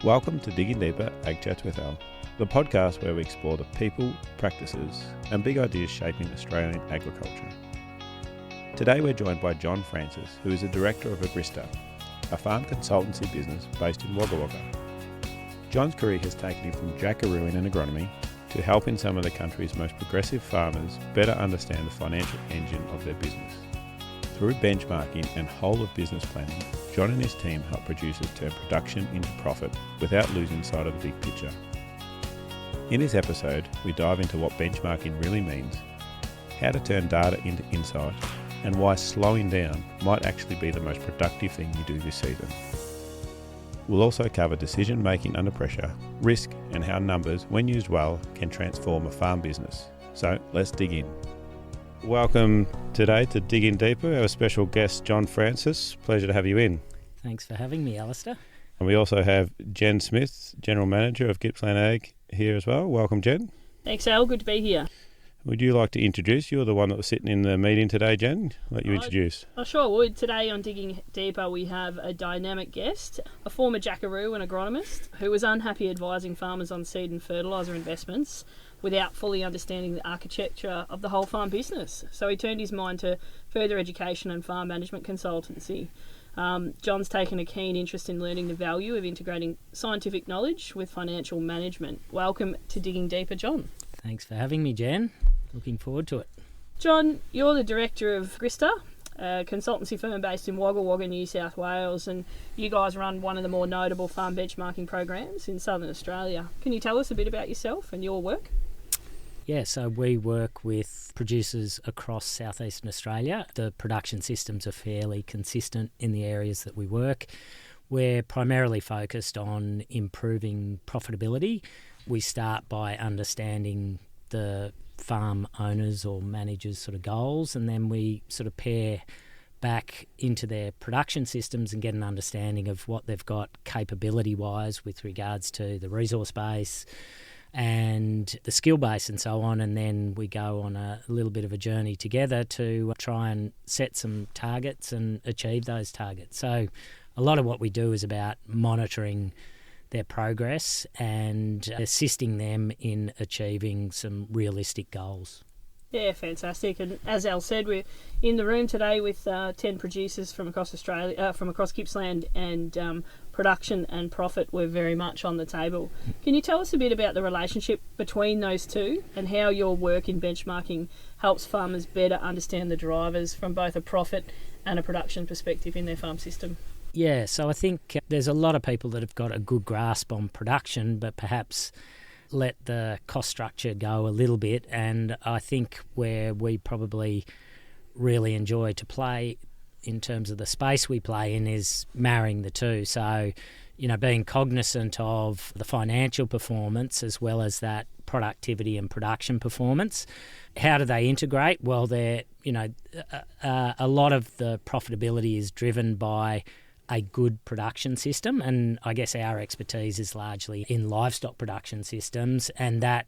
Welcome to Digging Deeper Ag Chats with Al, the podcast where we explore the people, practices and big ideas shaping Australian agriculture. Today we're joined by John Francis, who is the director of Agrista, a farm consultancy business based in Wagga Wagga. John's career has taken him from jackarooing and agronomy to helping some of the country's most progressive farmers better understand the financial engine of their business. Through benchmarking and whole of business planning, John and his team help producers turn production into profit without losing sight of the big picture. In this episode, we dive into what benchmarking really means, how to turn data into insight, and why slowing down might actually be the most productive thing you do this season. We'll also cover decision making under pressure, risk, and how numbers, when used well, can transform a farm business. So let's dig in. Welcome today to Digging Deeper, our special guest John Francis. Pleasure to have you in. Thanks for having me, Alistair. And we also have Jen Smith, General Manager of Gippsland Ag, here as well. Welcome, Jen. Thanks, Al. Good to be here. Would you like to introduce? You're the one that was sitting in the meeting today, Jen. Let you introduce. I sure would. Today on Digging Deeper, we have a dynamic guest, a former jackaroo and agronomist who was unhappy advising farmers on seed and fertiliser investments without fully understanding the architecture of the whole farm business. So he turned his mind to further education and farm management consultancy. John's taken a keen interest in learning the value of integrating scientific knowledge with financial management. Welcome to Digging Deeper, John. Thanks for having me, Jen. Looking forward to it. John, you're the director of Agrista, a consultancy firm based in Wagga Wagga, New South Wales, and you guys run one of the more notable farm benchmarking programs in Southern Australia. Can you tell us a bit about yourself and your work? Yeah, so we work with producers across southeastern Australia. The production systems are fairly consistent in the areas that we work. We're primarily focused on improving profitability. We start by understanding the farm owners or managers' sort of goals, and then we sort of pair back into their production systems and get an understanding of what they've got capability-wise with regards to the resource base and the skill base and so on, and then we go on a little bit of a journey together to try and set some targets and achieve those targets. So a lot of what we do is about monitoring their progress and assisting them in achieving some realistic goals. Yeah, fantastic. And as Al said, we're in the room today with 10 producers from across Australia, from across Gippsland, and production and profit were very much on the table. Can you tell us a bit about the relationship between those two and how your work in benchmarking helps farmers better understand the drivers from both a profit and a production perspective in their farm system? Yeah, so I think there's a lot of people that have got a good grasp on production, but perhaps let the cost structure go a little bit. And I think where we probably really enjoy to play in terms of the space we play in is marrying the two. So, being cognizant of the financial performance as well as that productivity and production performance. How do they integrate? Well, a lot of the profitability is driven by a good production system, and I guess our expertise is largely in livestock production systems, and that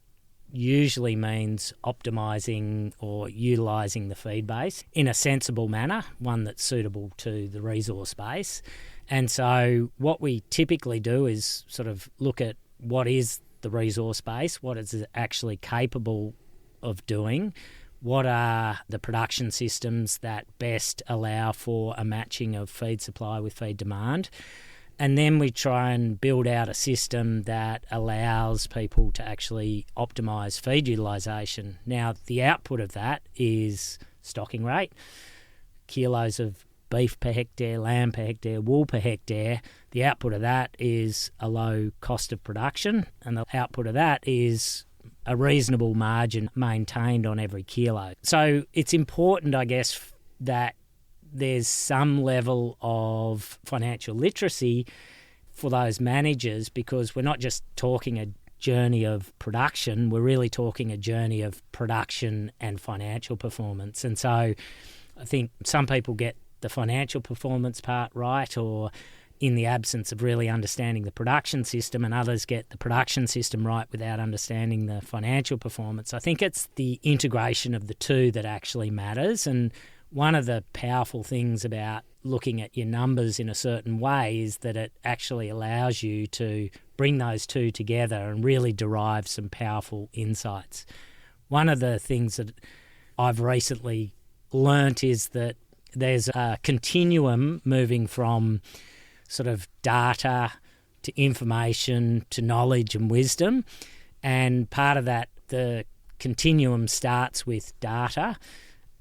usually means optimising or utilising the feed base in a sensible manner, one that's suitable to the resource base. And so what we typically do is sort of look at what is the resource base, what is it actually capable of doing, what are the production systems that best allow for a matching of feed supply with feed demand. And then we try and build out a system that allows people to actually optimise feed utilisation. Now, the output of that is stocking rate, kilos of beef per hectare, lamb per hectare, wool per hectare. The output of that is a low cost of production, and the output of that is a reasonable margin maintained on every kilo. So it's important, I guess, that there's some level of financial literacy for those managers, because we're not just talking a journey of production, we're really talking a journey of production and financial performance. And so I think some people get the financial performance part right, or in the absence of really understanding the production system, and others get the production system right without understanding the financial performance. I think it's the integration of the two that actually matters. And one of the powerful things about looking at your numbers in a certain way is that it actually allows you to bring those two together and really derive some powerful insights. One of the things that I've recently learnt is that there's a continuum moving from sort of data to information to knowledge and wisdom. And part of that, the continuum starts with data.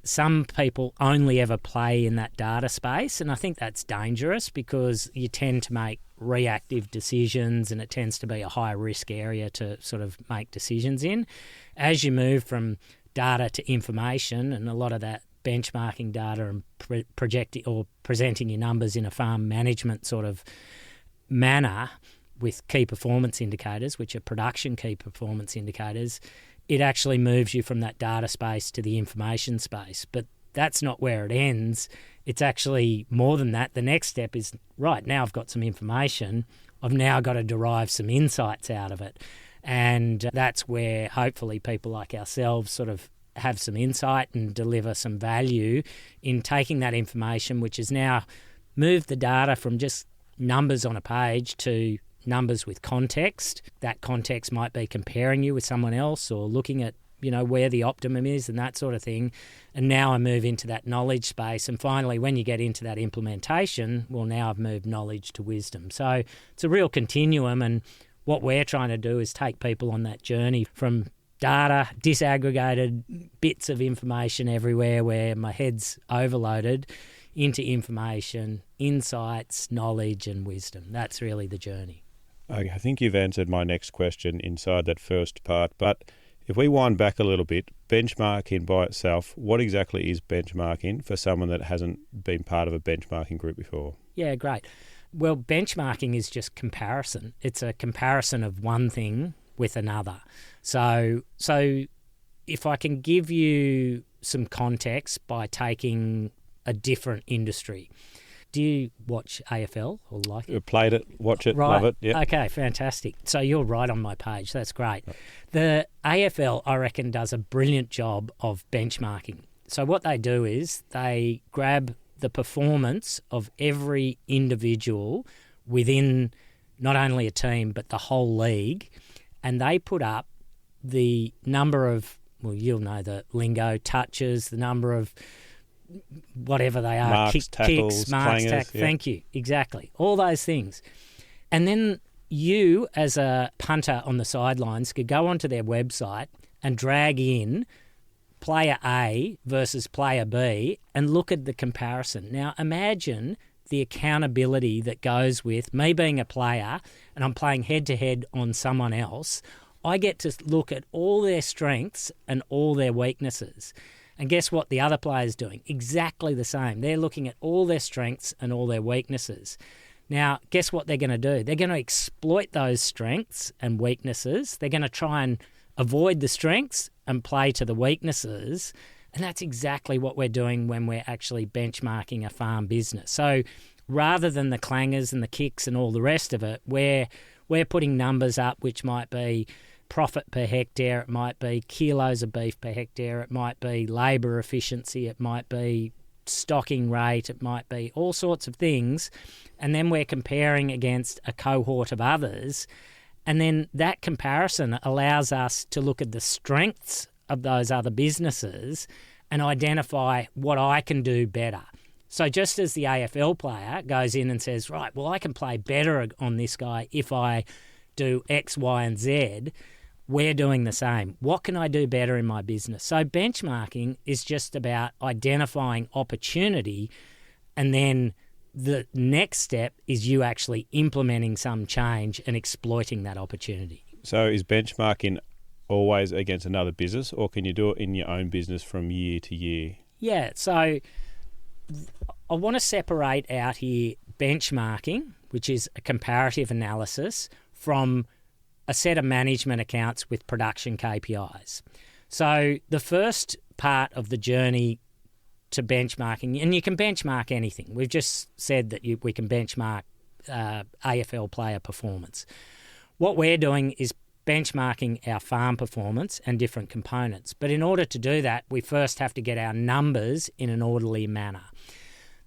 Some people only ever play in that data space, and I think that's dangerous because you tend to make reactive decisions and it tends to be a high risk area to sort of make decisions in. As you move from data to information, and a lot of that benchmarking data and projecting or presenting your numbers in a farm management sort of manner with key performance indicators, which are production key performance indicators, it actually moves you from that data space to the information space. But that's not where it ends. It's actually more than that. The next step is, right, now I've got some information. I've now got to derive some insights out of it. And that's where hopefully people like ourselves sort of have some insight and deliver some value in taking that information, which has now moved the data from just numbers on a page to numbers with context. That context might be comparing you with someone else or looking at, where the optimum is and that sort of thing. And now I move into that knowledge space. And finally, when you get into that implementation, well, now I've moved knowledge to wisdom. So it's a real continuum. And what we're trying to do is take people on that journey from data, disaggregated bits of information everywhere where my head's overloaded, into information, insights, knowledge and wisdom. That's really the journey. Okay, I think you've answered my next question inside that first part, but if we wind back a little bit, benchmarking by itself, what exactly is benchmarking for someone that hasn't been part of a benchmarking group before? Yeah, great. Well, benchmarking is just comparison. It's a comparison of one thing with another. So if I can give you some context by taking a different industry. Do you watch AFL or like it? Played it, watch it, right. Love it. Yeah. Okay, fantastic. So you're right on my page. That's great. The AFL, I reckon, does a brilliant job of benchmarking. So what they do is they grab the performance of every individual within not only a team but the whole league, and they put up the number of, well, you'll know the lingo, touches, the number of whatever they are, marks, tackles, kicks, marks, clangers, yeah. Thank you, exactly, all those things. And then you, as a punter on the sidelines, could go onto their website and drag in player A versus player B and look at the comparison. Now, imagine the accountability that goes with me being a player and I'm playing head-to-head on someone else. I get to look at all their strengths and all their weaknesses. And guess what the other player's doing? Exactly the same. They're looking at all their strengths and all their weaknesses. Now, guess what they're going to do? They're going to exploit those strengths and weaknesses. They're going to try and avoid the strengths and play to the weaknesses. And that's exactly what we're doing when we're actually benchmarking a farm business. So rather than the clangers and the kicks and all the rest of it, we're putting numbers up which might be profit per hectare, it might be kilos of beef per hectare, it might be labour efficiency, it might be stocking rate, it might be all sorts of things. And then we're comparing against a cohort of others. And then that comparison allows us to look at the strengths of those other businesses and identify what I can do better. So just as the AFL player goes in and says, right, well, I can play better on this guy if I do X, Y, and Z, we're doing the same. What can I do better in my business? So benchmarking is just about identifying opportunity, and then the next step is you actually implementing some change and exploiting that opportunity. So is benchmarking always against another business, or can you do it in your own business from year to year? Yeah, so I want to separate out here benchmarking, which is a comparative analysis, from a set of management accounts with production KPIs. So the first part of the journey to benchmarking, and you can benchmark anything. We've just said that we can benchmark AFL player performance. What we're doing is benchmarking our farm performance and different components. But in order to do that, we first have to get our numbers in an orderly manner.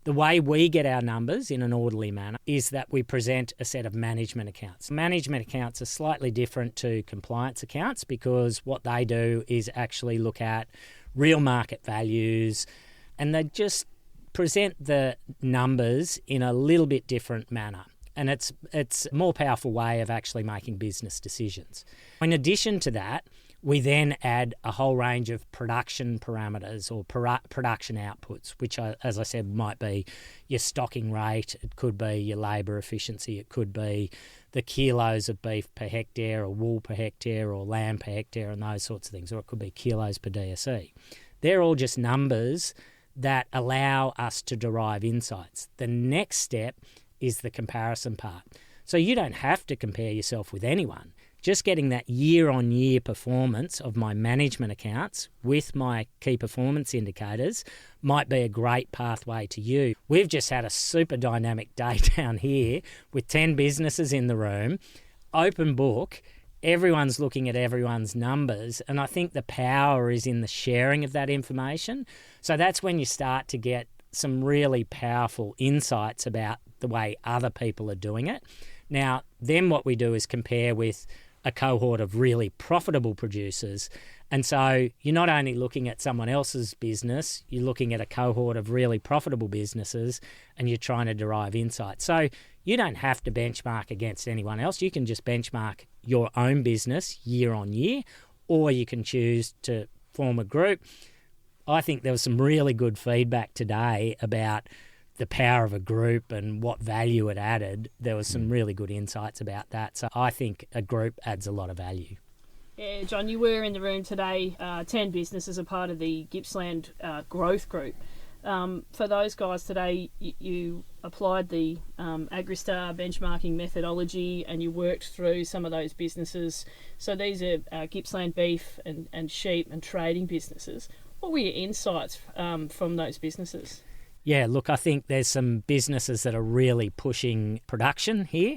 The way we get our numbers in an orderly manner is that we present a set of management accounts. Management accounts are slightly different to compliance accounts because what they do is actually look at real market values, and they just present the numbers in a little bit different manner. And it's a more powerful way of actually making business decisions. In addition to that, we then add a whole range of production parameters or production outputs, which, as I said, might be your stocking rate, it could be your labour efficiency, it could be the kilos of beef per hectare or wool per hectare or lamb per hectare and those sorts of things, or it could be kilos per DSE. They're all just numbers that allow us to derive insights. The next step is the comparison part. So you don't have to compare yourself with anyone. Just getting that year-on-year performance of my management accounts with my key performance indicators might be a great pathway to you. We've just had a super dynamic day down here with 10 businesses in the room, open book. Everyone's looking at everyone's numbers, and I think the power is in the sharing of that information. So that's when you start to get some really powerful insights about the way other people are doing it. Now, then what we do is compare with a cohort of really profitable producers. And so you're not only looking at someone else's business, you're looking at a cohort of really profitable businesses and you're trying to derive insights. So you don't have to benchmark against anyone else. You can just benchmark your own business year on year, or you can choose to form a group. I think there was some really good feedback today about the power of a group and what value it added. There was some really good insights about that. So I think a group adds a lot of value. Yeah, John, you were in the room today. 10 businesses are part of the Gippsland growth group. For those guys today, you applied the Agrista benchmarking methodology and you worked through some of those businesses. So these are Gippsland beef and sheep and trading businesses. What were your insights from those businesses? Yeah, look, I think there's some businesses that are really pushing production here,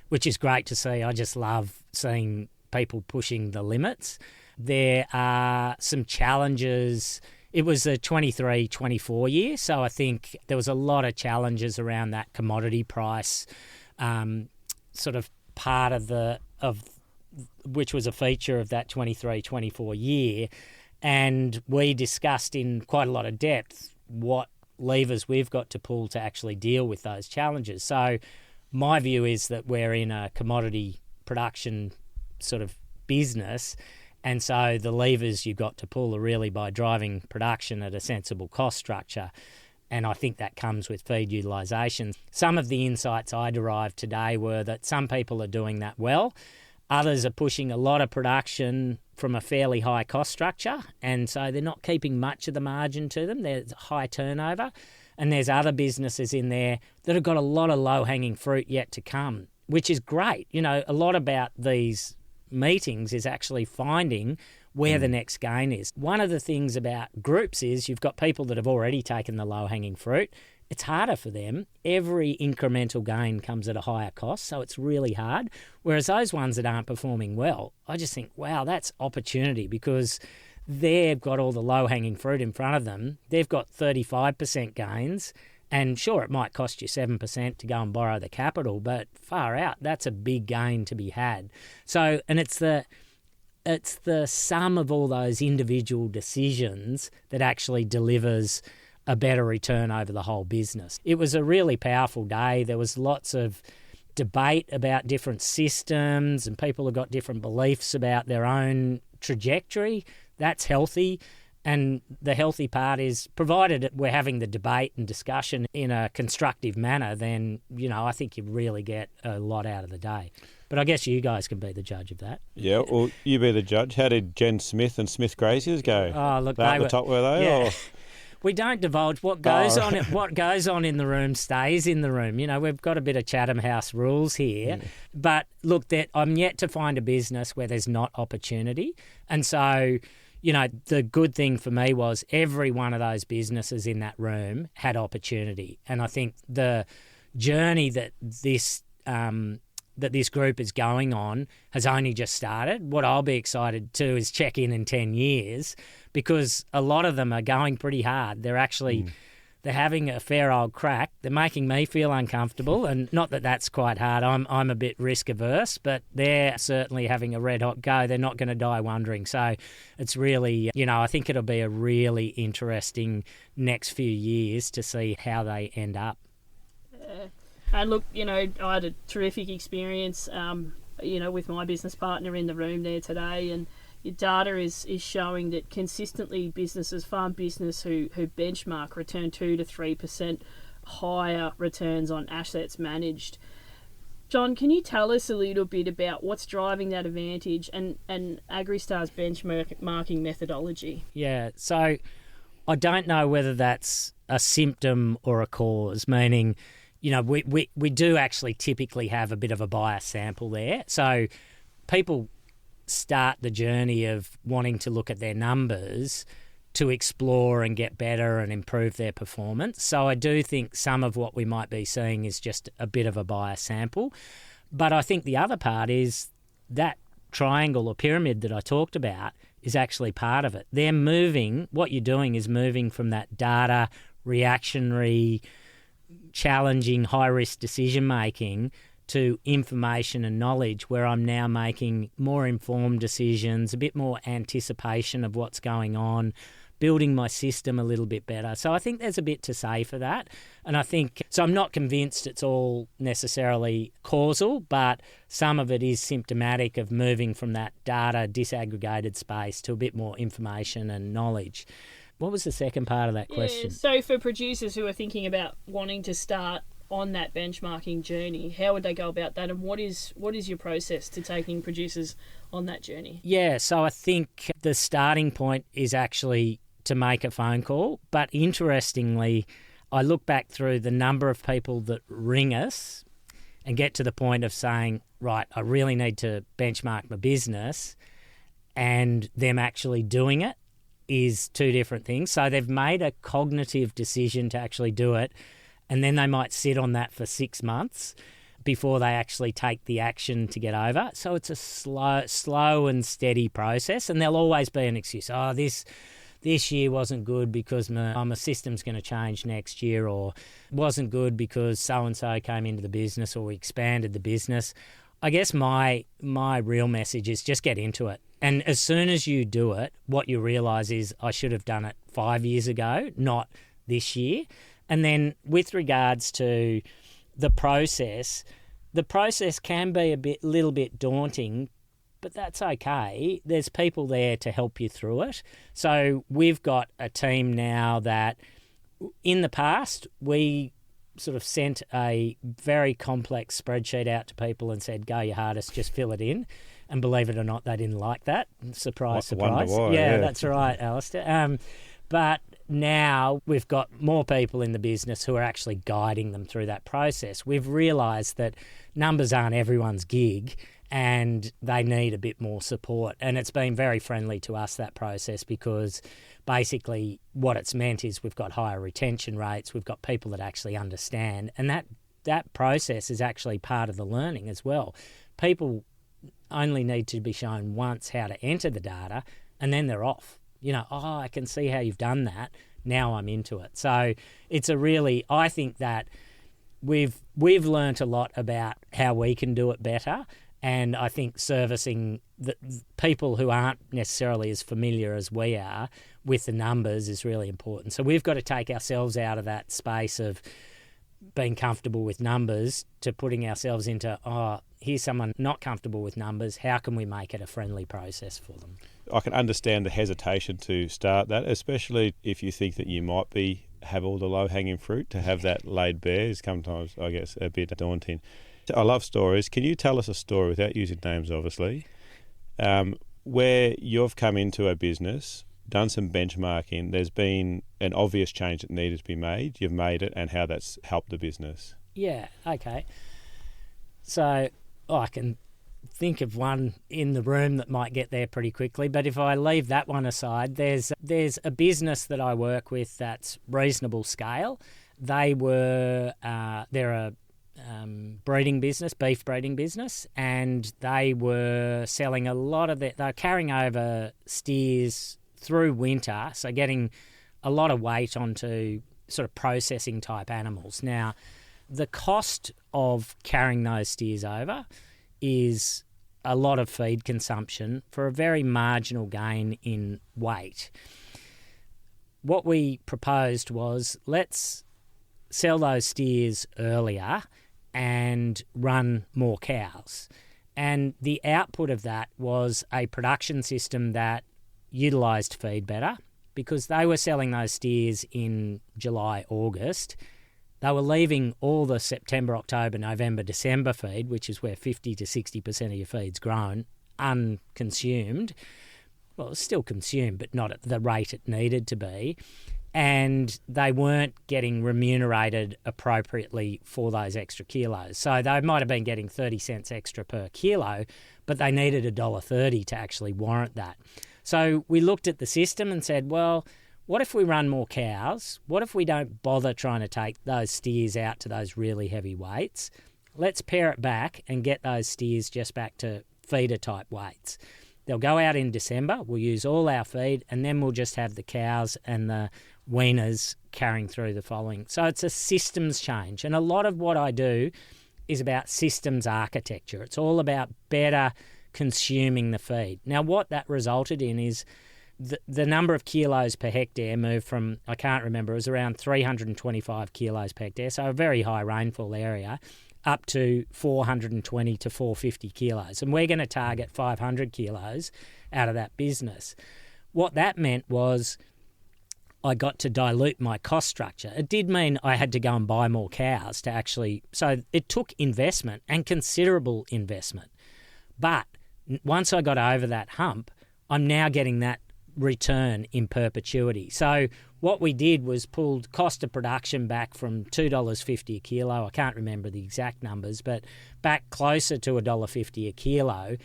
which is great to see. I just love seeing people pushing the limits. There are some challenges. It was a 23-24 year, so I think there was a lot of challenges around that commodity price, sort of part of which was a feature of that 23-24 year. And we discussed in quite a lot of depth what levers we've got to pull to actually deal with those challenges. So my view is that we're in a commodity production sort of business, and so the levers you've got to pull are really by driving production at a sensible cost structure, and I think that comes with feed utilisation. Some of the insights I derived today were that some people are doing that well, others are pushing a lot of production from a fairly high cost structure, and so they're not keeping much of the margin to them. There's high turnover, and there's other businesses in there that have got a lot of low-hanging fruit yet to come, which is great. You know, a lot about these meetings is actually finding where the next gain is. One of the things about groups is you've got people that have already taken the low-hanging fruit. It's harder for them. Every incremental gain comes at a higher cost, so it's really hard. Whereas those ones that aren't performing well, I just think, wow, that's opportunity, because they've got all the low-hanging fruit in front of them. They've got 35% gains, and sure, it might cost you 7% to go and borrow the capital, but far out, that's a big gain to be had. So, and it's the sum of all those individual decisions that actually delivers a better return over the whole business. It was a really powerful day. There was lots of debate about different systems, and people have got different beliefs about their own trajectory. That's healthy. And the healthy part is, provided we're having the debate and discussion in a constructive manner, then, you know, I think you really get a lot out of the day. But I guess you guys can be the judge of that. Yeah, well, you be the judge. How did Jen Smith and Smith Graziers go? Oh, look, they were at the top, were they? Yeah. Or? We don't divulge what goes on. What goes on in the room stays in the room. You know, we've got a bit of Chatham House rules here. But look, I'm yet to find a business where there's not opportunity. And so, you know, the good thing for me was every one of those businesses in that room had opportunity. And I think the journey that this group is going on has only just started. What I'll be excited to is check in 10 years, because a lot of them are going pretty hard. They're actually they're having a fair old crack. They're making me feel uncomfortable, and not that that's quite hard. I'm a bit risk averse, but they're certainly having a red hot go. They're not going to die wondering. So it's really, I think it'll be a really interesting next few years to see how they end up. And look, I had a terrific experience, with my business partner in the room there today, and your data is showing that consistently farm business who benchmark return 2 to 3% higher returns on assets managed. John, can you tell us a little bit about what's driving that advantage and Agristar's benchmarking methodology? Yeah, so I don't know whether that's a symptom or a cause, meaning, we do actually typically have a bit of a bias sample there. So people start the journey of wanting to look at their numbers to explore and get better and improve their performance. So I do think some of what we might be seeing is just a bit of a bias sample. But I think the other part is that triangle or pyramid that I talked about is actually part of it. What you're doing is moving from that data, reactionary, challenging, high-risk decision-making to information and knowledge, where I'm now making more informed decisions, a bit more anticipation of what's going on, building my system a little bit better. So I think there's a bit to say for that. And I'm not convinced it's all necessarily causal, but some of it is symptomatic of moving from that data disaggregated space to a bit more information and knowledge. What was the second part of that question? So for producers who are thinking about wanting to start on that benchmarking journey, how would they go about that, and what is your process to taking producers on that journey? Yeah, so I think the starting point is actually to make a phone call, but interestingly, I look back through the number of people that ring us and get to the point of saying, right, I really need to benchmark my business, and them actually doing it is two different things. So they've made a cognitive decision to actually do it, and then they might sit on that for 6 months before they actually take the action to get over. So it's a slow and steady process, and there'll always be an excuse. Oh, this year wasn't good because my system's going to change next year, or wasn't good because so-and-so came into the business, or we expanded the business. I guess my real message is just get into it. And as soon as you do it, what you realise is I should have done it 5 years ago, not this year. And then with regards to the process can be a little bit daunting, but that's okay. There's people there to help you through it. So we've got a team now that in the past we sort of sent a very complex spreadsheet out to people and said, go your hardest, just fill it in. And believe it or not, they didn't like that. Surprise, surprise. Why, yeah, that's right, Alistair. But now we've got more people in the business who are actually guiding them through that process. We've realised that numbers aren't everyone's gig, and they need a bit more support. And it's been very friendly to us, that process, because basically what it's meant is we've got higher retention rates, we've got people that actually understand, and that process is actually part of the learning as well. People only need to be shown once how to enter the data, and then they're off. I can see how you've done that. Now I'm into it. So it's I think that we've learnt a lot about how we can do it better. And I think servicing the people who aren't necessarily as familiar as we are with the numbers is really important. So we've got to take ourselves out of that space of being comfortable with numbers to putting ourselves into, here's someone not comfortable with numbers. How can we make it a friendly process for them? I can understand the hesitation to start that, especially if you think that you might have all the low-hanging fruit. To have that laid bare is sometimes, I guess, a bit daunting. I love stories. Can you tell us a story, without using names obviously, where you've come into a business, done some benchmarking, there's been an obvious change that needed to be made, you've made it, and how that's helped the business? Yeah, okay. So I can think of one in the room that might get there pretty quickly, but if I leave that one aside, there's a business that I work with that's reasonable scale. They're a breeding business, beef breeding business, and they were selling a lot of they're carrying over steers through winter, so getting a lot of weight onto sort of processing type animals. Now, the cost of carrying those steers over is a lot of feed consumption for a very marginal gain in weight. What we proposed was, let's sell those steers earlier and run more cows. And the output of that was a production system that utilised feed better, because they were selling those steers in July, August. They were leaving all the September, October, November, December feed, which is where 50 to 60% of your feed's grown, unconsumed. Well, it's still consumed, but not at the rate it needed to be. And they weren't getting remunerated appropriately for those extra kilos. So they might have been getting 30 cents extra per kilo, but they needed $1.30 to actually warrant that. So we looked at the system and said, well, what if we run more cows? What if we don't bother trying to take those steers out to those really heavy weights? Let's pare it back and get those steers just back to feeder type weights. They'll go out in December, we'll use all our feed, and then we'll just have the cows and the weaners carrying through the following. So it's a systems change. And a lot of what I do is about systems architecture. It's all about better consuming the feed. Now, what that resulted in is the number of kilos per hectare moved from, I can't remember, it was around 325 kilos per hectare, so a very high rainfall area, up to 420 to 450 kilos. And we're going to target 500 kilos out of that business. What that meant was I got to dilute my cost structure. It did mean I had to go and buy more cows to actually... So it took investment, and considerable investment. But once I got over that hump, I'm now getting that return in perpetuity. So what we did was pulled cost of production back from $2.50 a kilo. I can't remember the exact numbers, but back closer to $1.50 a kilo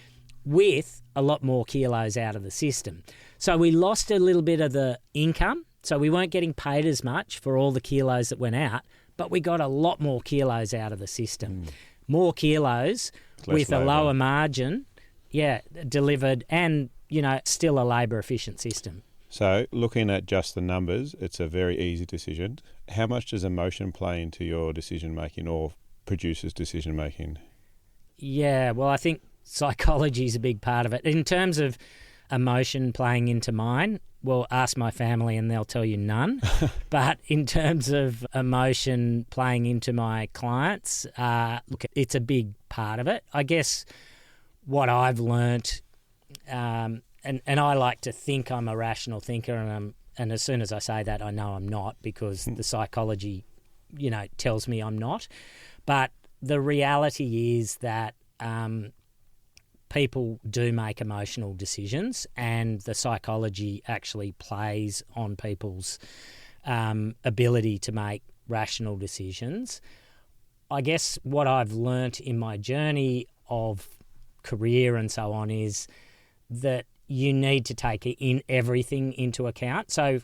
with a lot more kilos out of the system. So we lost a little bit of the income. So we weren't getting paid as much for all the kilos that went out, but we got a lot more kilos out of the system. More kilos with a lower margin, delivered, and still a labour efficient system. So looking at just the numbers, it's a very easy decision. How much does emotion play into your decision making or producers' decision making? Yeah, well, I think psychology is a big part of it. In terms of emotion playing into mine, well, ask my family and they'll tell you none. But in terms of emotion playing into my clients, look, it's a big part of it. I guess what I've learnt, and I like to think I'm a rational thinker, and as soon as I say that, I know I'm not, because the psychology, tells me I'm not. But the reality is that people do make emotional decisions, and the psychology actually plays on people's ability to make rational decisions. I guess what I've learnt in my journey of career and so on is that you need to take everything into account. So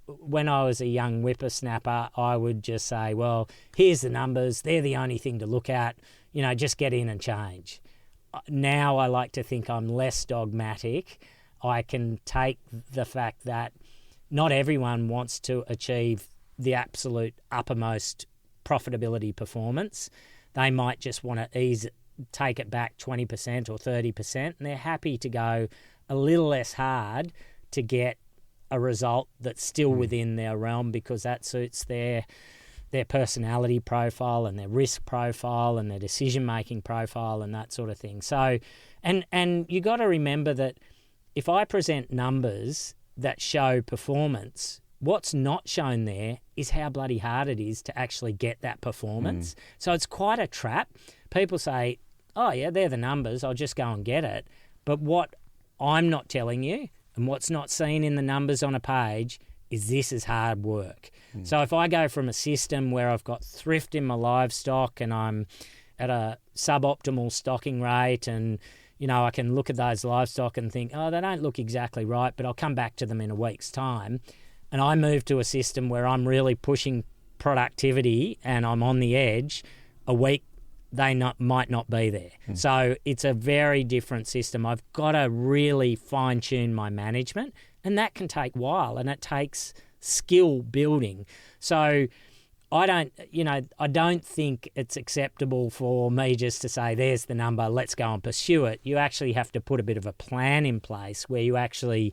when I was a young whippersnapper, I would just say, well, here's the numbers, they're the only thing to look at, just get in and change. Now I like to think I'm less dogmatic. I can take the fact that not everyone wants to achieve the absolute uppermost profitability performance. They might just want to take it back 20% or 30%, and they're happy to go a little less hard to get a result that's still within their realm, because that suits their personality profile and their risk profile and their decision-making profile and that sort of thing. So, and you got to remember that if I present numbers that show performance, what's not shown there is how bloody hard it is to actually get that performance. So it's quite a trap. People say, oh yeah, they're the numbers, I'll just go and get it. But what I'm not telling you, and what's not seen in the numbers on a page, is this is hard work. So if I go from a system where I've got thrift in my livestock and I'm at a suboptimal stocking rate, and I can look at those livestock and think, oh, they don't look exactly right, but I'll come back to them in a week's time, and I move to a system where I'm really pushing productivity and I'm on the edge, a week they might not be there. So it's a very different system. I've got to really fine-tune my management, and that can take a while, and it takes skill building. So I don't think it's acceptable for me just to say, there's the number, let's go and pursue it. You actually have to put a bit of a plan in place where you actually,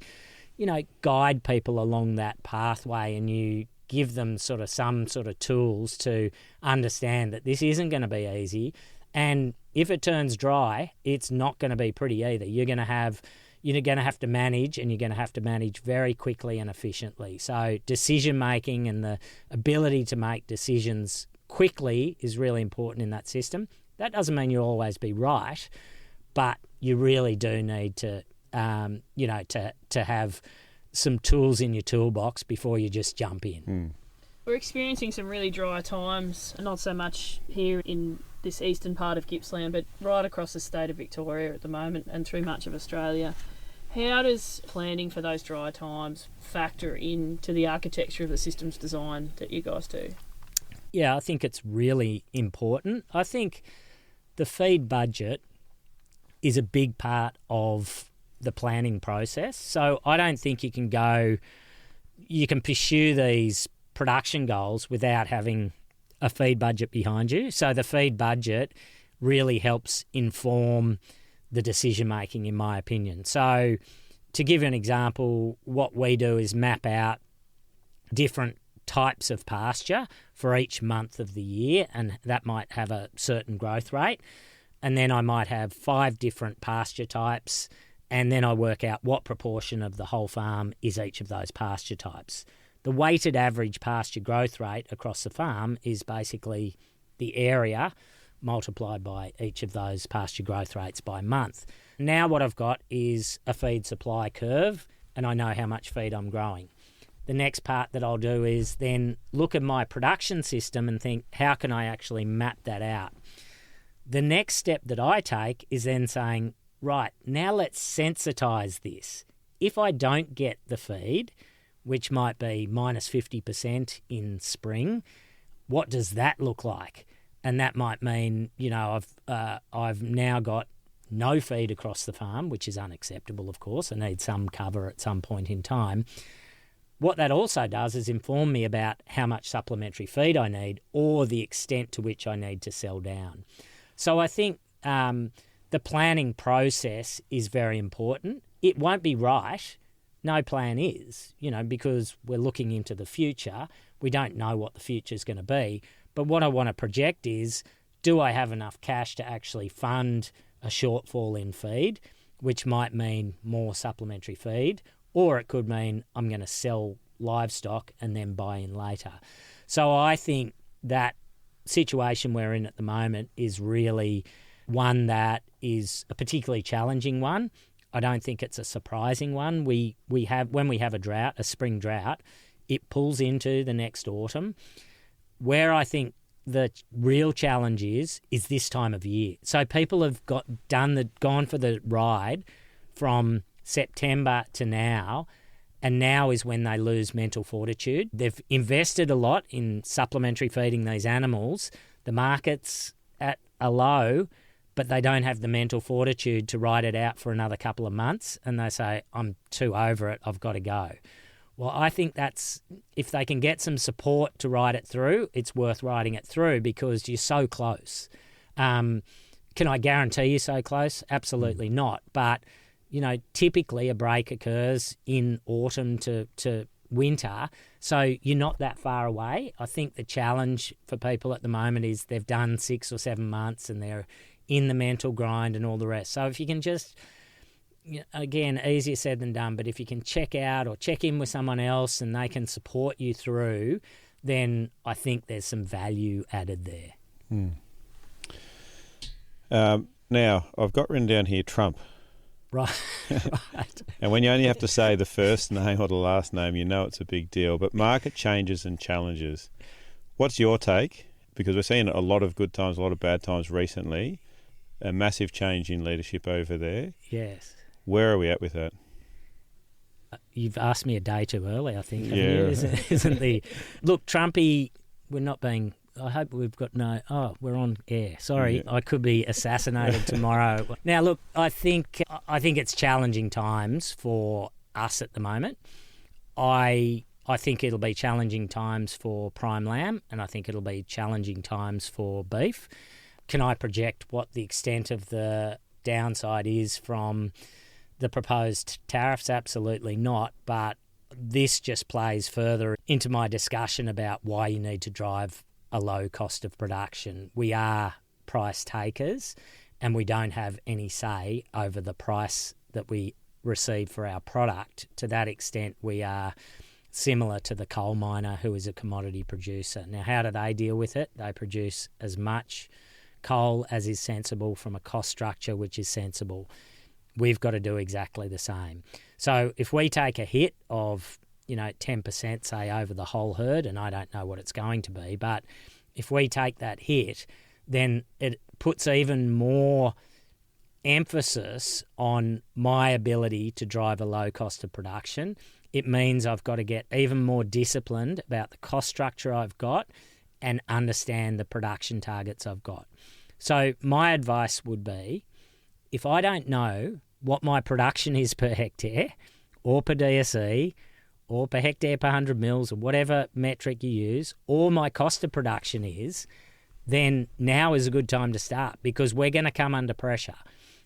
guide people along that pathway, and you give them some sort of tools to understand that this isn't going to be easy. And if it turns dry, it's not going to be pretty either. You're going to have to manage, and you're going to have to manage very quickly and efficiently. So decision making and the ability to make decisions quickly is really important in that system. That doesn't mean you'll always be right, but you really do need to, to have some tools in your toolbox before you just jump in. We're experiencing some really dry times, not so much here in this eastern part of Gippsland, but right across the state of Victoria at the moment and through much of Australia. How does planning for those dry times factor into the architecture of the systems design that you guys do? Yeah, I think it's really important. I think the feed budget is a big part of the planning process. So I don't think you can pursue these production goals without having a feed budget behind you. So the feed budget really helps inform the decision making, in my opinion. So to give you an example, what we do is map out different types of pasture for each month of the year, and that might have a certain growth rate. And then I might have 5 different pasture types, and then I work out what proportion of the whole farm is each of those pasture types. The weighted average pasture growth rate across the farm is basically the area multiplied by each of those pasture growth rates by month. Now what I've got is a feed supply curve, and I know how much feed I'm growing. The next part that I'll do is then look at my production system and think, how can I actually map that out? The next step that I take is then saying, right, now let's sensitise this. If I don't get the feed, which might be minus 50% in spring, what does that look like? And that might mean, I've now got no feed across the farm, which is unacceptable, of course. I need some cover at some point in time. What that also does is inform me about how much supplementary feed I need, or the extent to which I need to sell down. So I think the planning process is very important. It won't be right. No plan is, because we're looking into the future. We don't know what the future is going to be. But what I want to project is, do I have enough cash to actually fund a shortfall in feed, which might mean more supplementary feed, or it could mean I'm going to sell livestock and then buy in later. So I think that situation we're in at the moment is really one that is a particularly challenging one. I don't think it's a surprising one. When we have a drought, a spring drought, it pulls into the next autumn. Where I think the real challenge is this time of year. So people have gone for the ride from September to now, and now is when they lose mental fortitude. They've invested a lot in supplementary feeding these animals. The market's at a low, but they don't have the mental fortitude to ride it out for another couple of months, and they say, I'm too over it, I've got to go. Well, I think that's, if they can get some support to ride it through, it's worth riding it through, because you're so close. Can I guarantee you're so close? Absolutely not. But, typically a break occurs in autumn to winter, so you're not that far away. I think the challenge for people at the moment is they've done 6 or 7 months and they're in the mental grind and all the rest. So if you can just, again, easier said than done, but if you can check out or check in with someone else and they can support you through, then I think there's some value added there. Now, I've got written down here Trump. Right. Right. And when you only have to say the first name or the last name, you know it's a big deal. But market changes and challenges. What's your take? Because we're seeing a lot of good times, a lot of bad times recently. A massive change in leadership over there. Yes. Where are we at with that? You've asked me a day too early, I think. Yeah. Isn't the... Look, Trumpy, we're not being... I hope we've got no... Oh, we're on air. Sorry, yeah. I could be assassinated tomorrow. Now, look, I think it's challenging times for us at the moment. I I think it'll be challenging times for prime lamb, and I think it'll be challenging times for beef. Can I project what the extent of the downside is from the proposed tariffs? Absolutely not, but this just plays further into my discussion about why you need to drive a low cost of production. We are price takers, and we don't have any say over the price that we receive for our product. To that extent, we are similar to the coal miner, who is a commodity producer. Now, how do they deal with it? They produce as much coal as is sensible from a cost structure which is sensible. We've got to do exactly the same. So if we take a hit of 10%, say, over the whole herd, and I don't know what it's going to be, but if we take that hit, then it puts even more emphasis on my ability to drive a low cost of production. It means I've got to get even more disciplined about the cost structure I've got and understand the production targets I've got. So my advice would be, if I don't know what my production is per hectare or per DSE or per hectare per 100 mils or whatever metric you use, or my cost of production is, then now is a good time to start, because we're going to come under pressure.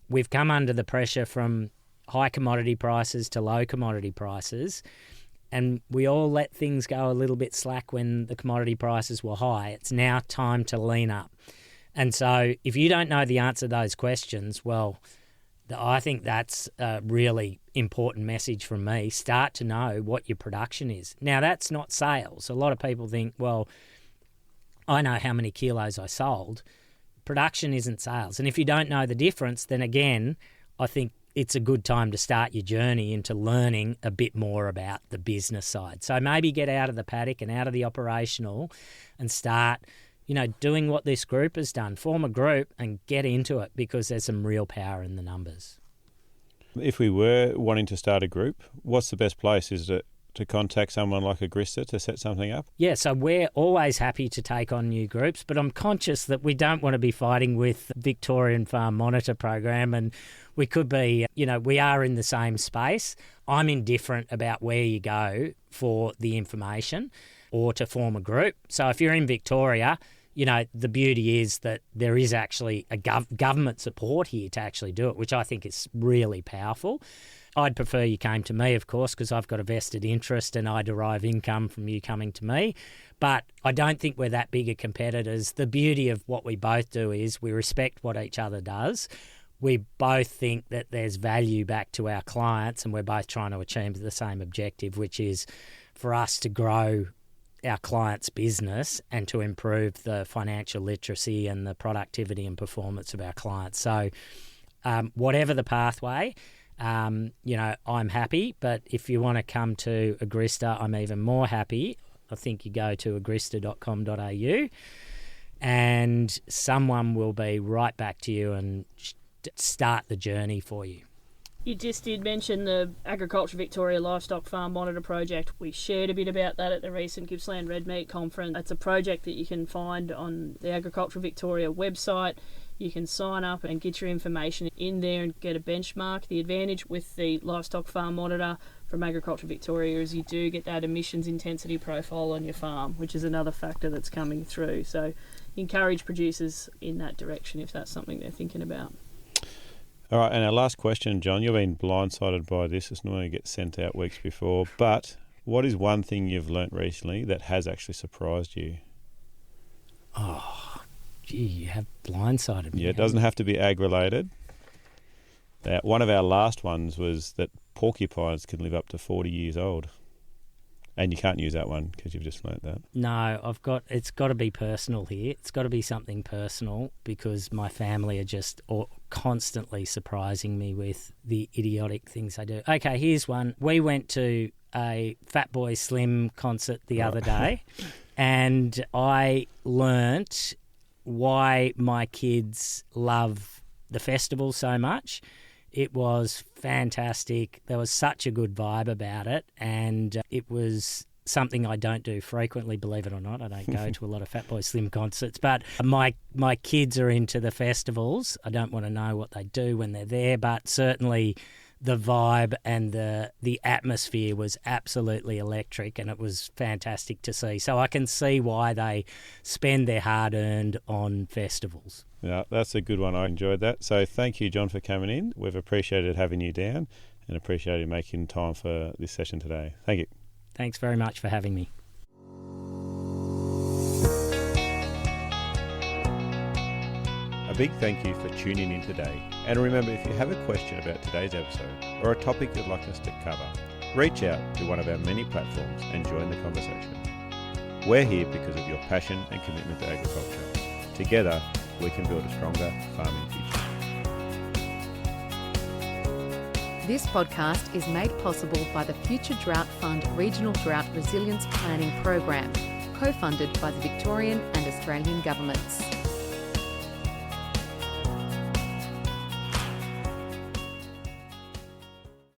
We've come under the pressure from high commodity prices to low commodity prices, and we all let things go a little bit slack when the commodity prices were high. It's now time to lean up. And so if you don't know the answer to those questions, well, I think that's a really important message from me. Start to know what your production is. Now, that's not sales. A lot of people think, well, I know how many kilos I sold. Production isn't sales. And if you don't know the difference, then again, I think it's a good time to start your journey into learning a bit more about the business side. So maybe get out of the paddock and out of the operational and start, doing what this group has done. Form a group and get into it, because there's some real power in the numbers. If we were wanting to start a group, what's the best place? Is it to contact someone like Agrista to set something up? Yeah, so we're always happy to take on new groups, but I'm conscious that we don't want to be fighting with Victorian Farm Monitor program, and we could be, we are in the same space. I'm indifferent about where you go for the information or to form a group. So if you're in Victoria, the beauty is that there is actually a government support here to actually do it, which I think is really powerful. I'd prefer you came to me, of course, because I've got a vested interest and I derive income from you coming to me. But I don't think we're that big a competitors. The beauty of what we both do is we respect what each other does. We both think that there's value back to our clients, and we're both trying to achieve the same objective, which is for us to grow our clients' business and to improve the financial literacy and the productivity and performance of our clients. So whatever the pathway, I'm happy. But if you want to come to Agrista, I'm even more happy. I think you go to agrista.com.au and someone will be right back to you and start the journey for you. You just did mention the Agriculture Victoria Livestock Farm Monitor project. We shared a bit about that at the recent Gippsland Red Meat Conference. It's a project that you can find on the Agriculture Victoria website. You can sign up and get your information in there and get a benchmark. The advantage with the Livestock Farm Monitor from Agriculture Victoria is you do get that emissions intensity profile on your farm, which is another factor that's coming through. So encourage producers in that direction if that's something they're thinking about. All right, and our last question, John, you've been blindsided by this. It's normally gets sent out weeks before, but what is one thing you've learnt recently that has actually surprised you? Oh, gee, you have blindsided me. Yeah, it doesn't have to be ag-related. One of our last ones was that porcupines can live up to 40 years old. And you can't use that one because you've just learnt that. No, it's got to be personal here. It's got to be something personal because my family are just constantly surprising me with the idiotic things they do. Okay, here's one. We went to a Fatboy Slim concert the other day and I learnt why my kids love the festival so much. It was fantastic. There was such a good vibe about it, and it was something I don't do frequently, believe it or not. I don't go to a lot of Fatboy Slim concerts, but my kids are into the festivals. I don't want to know what they do when they're there, but certainly the vibe and the atmosphere was absolutely electric, and it was fantastic to see. So I can see why they spend their hard-earned on festivals. Yeah, that's a good one. I enjoyed that. So thank you, John, for coming in. We've appreciated having you down and appreciated making time for this session today. Thank you. Thanks very much for having me. A big thank you for tuning in today. And remember, if you have a question about today's episode or a topic you'd like us to cover, reach out to one of our many platforms and join the conversation. We're here because of your passion and commitment to agriculture. Together, we can build a stronger farming future. This podcast is made possible by the Future Drought Fund Regional Drought Resilience Planning Program, co-funded by the Victorian and Australian governments.